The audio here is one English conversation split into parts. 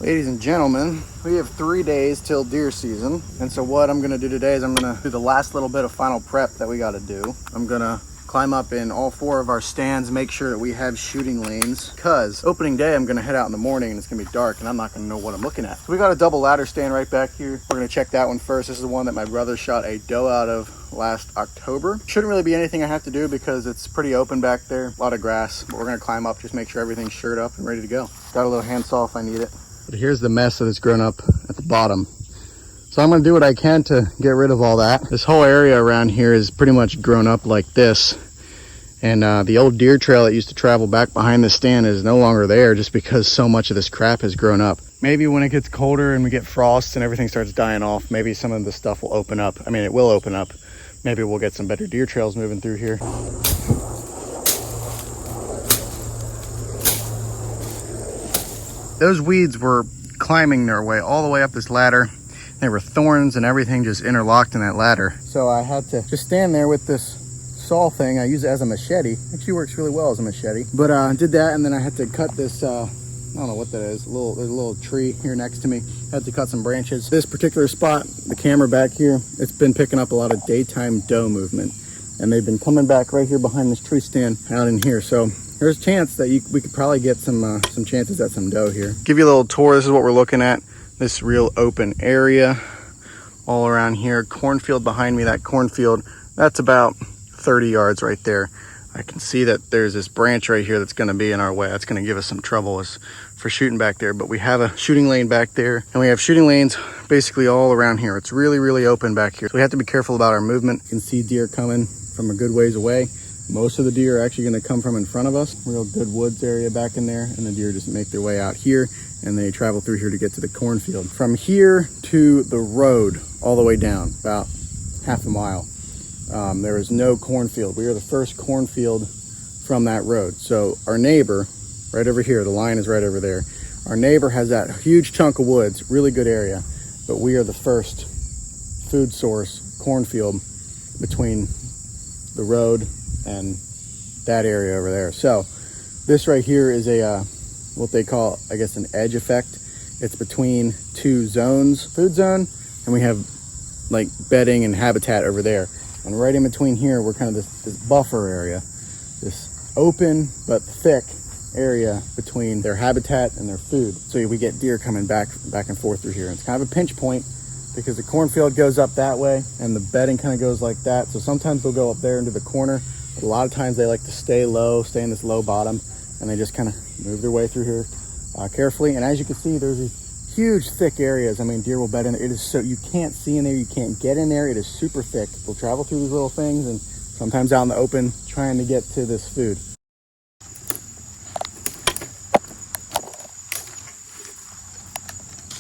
Ladies and gentlemen, we have 3 days till deer season. And so what I'm gonna do today is I'm gonna do the last little bit of final prep that we gotta do. I'm gonna climb up in all 4 of our stands, make sure that we have shooting lanes, because opening day I'm gonna head out in the morning and it's gonna be dark and I'm not gonna know what I'm looking at. So we got a double ladder stand right back here. We're gonna check that one first. This is the one that my brother shot a doe out of last October. Shouldn't really be anything I have to do because it's pretty open back there, a lot of grass, but we're gonna climb up, just make sure everything's shored up and ready to go. Got a little handsaw if I need it. But here's the mess that has grown up at the bottom. So I'm gonna do what I can to get rid of all that. This whole area around here is pretty much grown up like this. And the old deer trail that used to travel back behind the stand is no longer there just because so much of this crap has grown up. Maybe when it gets colder and we get frost and everything starts dying off, maybe some of the stuff will open up. I mean, it will open up. Maybe we'll get some better deer trails moving through here. Those weeds were climbing their way all the way up this ladder. There were thorns and everything just interlocked in that ladder. So I had to just stand there with this saw thing. I use it as a machete. Actually works really well as a machete. But did that, and then I had to cut this, I don't know what that is. There's a little tree here next to me. I had to cut some branches. This particular spot, the camera back here, it's been picking up a lot of daytime doe movement. And they've been coming back right here behind this tree stand out in here. So there's a chance that we could probably get some chances at some doe here. Give you a little tour. This is what we're looking at. This real open area all around here. Cornfield behind me. That cornfield, that's about 30 yards right there. I can see that there's this branch right here that's going to be in our way. That's going to give us some trouble for shooting back there. But we have a shooting lane back there, and we have shooting lanes basically all around here. It's really, really open back here. So we have to be careful about our movement. You can see deer coming from a good ways away. Most of the deer are actually going to come from in front of us. Real good woods area back in there, and the deer just make their way out here and they travel through here to get to the cornfield. From here to the road all the way down, about half a mile, there is no cornfield. We are the first cornfield from that road. So our neighbor right over here, the line is right over there. Our neighbor has that huge chunk of woods, really good area, but we are the first food source cornfield between the road and that area over there. So this right here is a what they call, I guess, an edge effect. It's between 2 zones, food zone, and we have like bedding and habitat over there. And right in between here, we're kind of this buffer area, this open but thick area between their habitat and their food. So we get deer coming back and forth through here. And it's kind of a pinch point because the cornfield goes up that way and the bedding kind of goes like that. So sometimes they'll go up there into the corner, but a lot of times they like to stay low, stay in this low bottom, and they just kind of move their way through here carefully. And as you can see, there's these huge thick areas. I mean, deer will bed in there. It is so, you can't see in there, you can't get in there. It is super thick. They'll travel through these little things and sometimes out in the open trying to get to this food.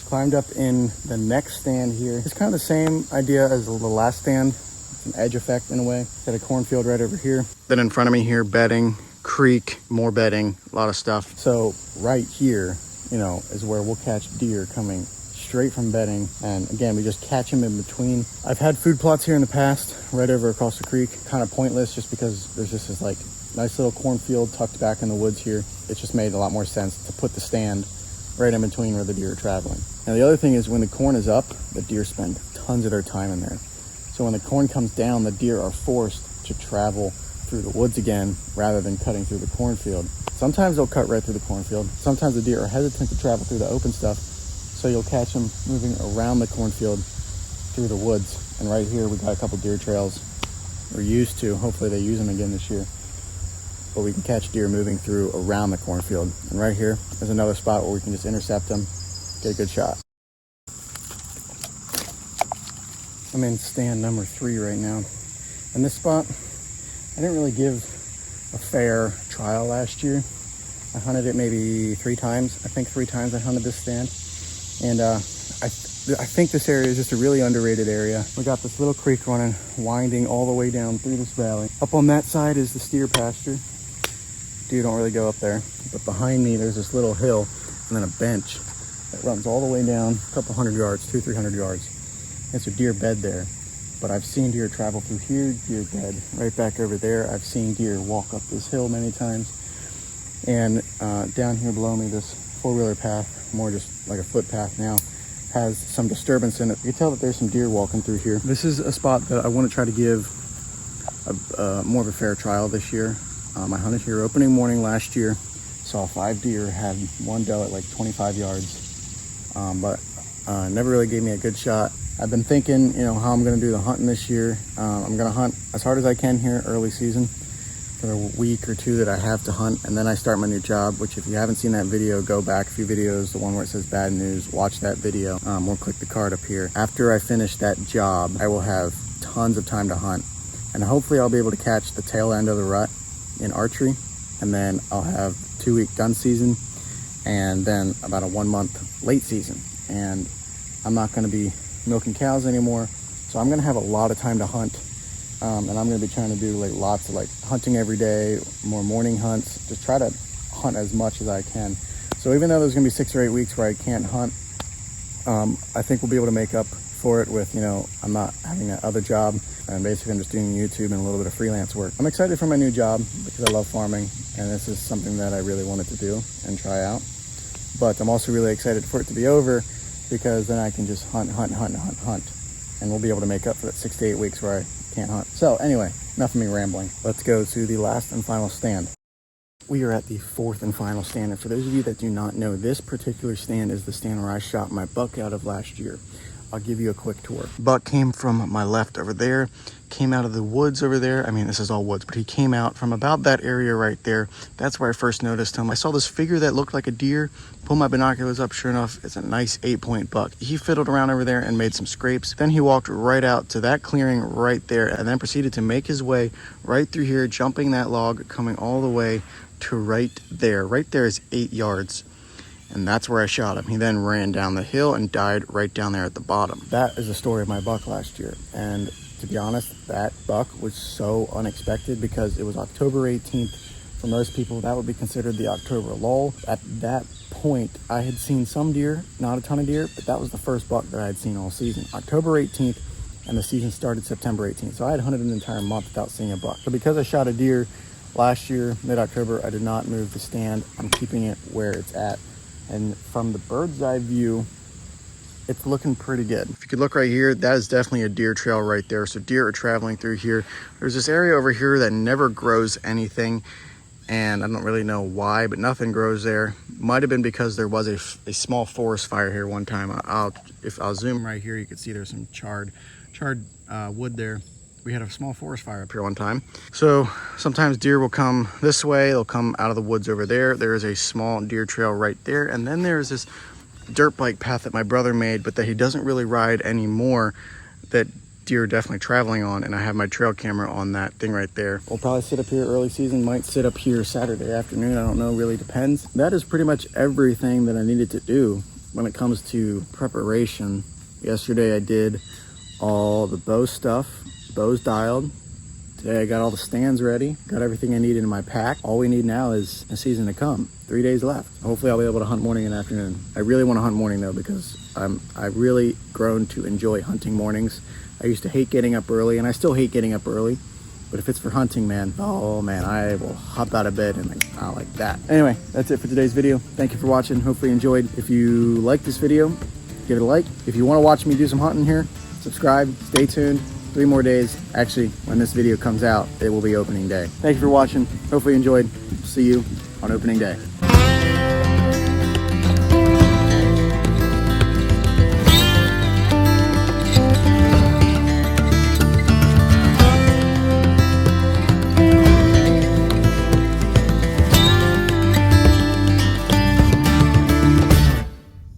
Climbed up in the next stand here. It's kind of the same idea as the last stand. It's an edge effect in a way. Got a cornfield right over here. Then in front of me here, bedding, creek, more bedding, a lot of stuff. So right here, you know, is where we'll catch deer coming straight from bedding. And again, we just catch them in between. I've had food plots here in the past, right over across the creek. Kind of pointless just because there's just this like nice little cornfield tucked back in the woods here. It just made a lot more sense to put the stand right in between where the deer are traveling. Now the other thing is when the corn is up, the deer spend tons of their time in there. So when the corn comes down, the deer are forced to travel through the woods again rather than cutting through the cornfield. Sometimes they'll cut right through the cornfield. Sometimes the deer are hesitant to travel through the open stuff, so you'll catch them moving around the cornfield through the woods. And right here we got a couple deer trails we're used to. Hopefully they use them again this year. But we can catch deer moving through around the cornfield. And right here is another spot where we can just intercept them, get a good shot. I'm in stand number 3 right now. And this spot, I didn't really give a fair trial last year. I hunted it maybe 3 times. I think 3 times I hunted this stand. And I think this area is just a really underrated area. We got this little creek running, winding all the way down through this valley. Up on that side is the steer pasture. Deer don't really go up there. But behind me, there's this little hill and then a bench that runs all the way down a couple hundred yards, 200-300 yards. It's a deer bed there. But I've seen deer travel through here, deer bed right back over there. I've seen deer walk up this hill many times. And down here below me, this four-wheeler path, more just like a footpath now, has some disturbance in it. You can tell that there's some deer walking through here. This is a spot that I want to try to give more of a fair trial this year. I hunted here opening morning last year, saw 5 deer, had one doe at like 25 yards, but never really gave me a good shot. I've been thinking, you know, how I'm going to do the hunting this year. I'm going to hunt as hard as I can here early season for a week or two that I have to hunt, and then I start my new job, which if you haven't seen that video, go back a few videos, the one where it says bad news, watch that video, or click the card up here. After I finish that job, I will have tons of time to hunt, and hopefully I'll be able to catch the tail end of the rut in archery, and then I'll have 2-week gun season, and then about a 1-month late season, and I'm not going to be milking cows anymore, so I'm going to have a lot of time to hunt. And I'm going to be trying to do like lots of like hunting every day, more morning hunts, just try to hunt as much as I can. So even though there's going to be 6 or 8 weeks where I can't hunt, I think we'll be able to make up for it with, you know, I'm not having that other job, and basically I'm just doing YouTube and a little bit of freelance work. I'm excited for my new job because I love farming, and this is something that I really wanted to do and try out. But I'm also really excited for it to be over, because then I can just hunt, and we'll be able to make up for that 6 to 8 weeks where I can't hunt. So anyway, enough of me rambling. Let's go to the last and final stand. We are at the 4th and final stand, and for those of you that do not know, this particular stand is the stand where I shot my buck out of last year. I'll give you a quick tour. Buck came from my left over there, came out of the woods over there. I mean, this is all woods, but he came out from about that area right there. That's where I first noticed him. I saw this figure that looked like a deer, pulled my binoculars up, sure enough, it's a nice 8-point buck. He fiddled around over there and made some scrapes. Then he walked right out to that clearing right there, and then proceeded to make his way right through here, jumping that log, coming all the way to right there. Right there is 8 yards. And that's where I shot him. He then ran down the hill and died right down there at the bottom. That is the story of my buck last year. And to be honest, that buck was so unexpected because it was October 18th. For most people, that would be considered the October lull. At that point, I had seen some deer, not a ton of deer, but that was the first buck that I had seen all season. October 18th, and the season started September 18th. So I had hunted an entire month without seeing a buck. So because I shot a deer last year, mid-October, I did not move the stand. I'm keeping it where it's at. And from the bird's eye view, it's looking pretty good. If you could look right here, that is definitely a deer trail right there. So deer are traveling through here. There's this area over here that never grows anything, and I don't really know why, but nothing grows there. Might have been because there was a small forest fire here one time. If I'll zoom right here, you can see there's some charred wood there. We had a small forest fire up here one time. So sometimes deer will come this way, they'll come out of the woods over there. There is a small deer trail right there. And then there's this dirt bike path that my brother made, but that he doesn't really ride anymore, that deer are definitely traveling on. And I have my trail camera on that thing right there. We'll probably sit up here early season, might sit up here Saturday afternoon. I don't know, really depends. That is pretty much everything that I needed to do when it comes to preparation. Yesterday I did all the bow stuff. Bows dialed. Today I got all the stands ready, got everything I needed in my pack. All we need now is a season to come. 3 days left. Hopefully I'll be able to hunt morning and afternoon. I really want to hunt morning though, because I've really grown to enjoy hunting mornings. I used to hate getting up early, and I still hate getting up early, but if it's for hunting, man, oh man, I will hop out of bed and like that. Anyway, that's it for today's video. Thank you for watching. Hopefully you enjoyed. If you like this video, give it a like. If you want to watch me do some hunting here, subscribe, stay tuned. 3 more days. Actually, when this video comes out, it will be opening day. Thank you for watching. Hopefully you enjoyed. See you on opening day.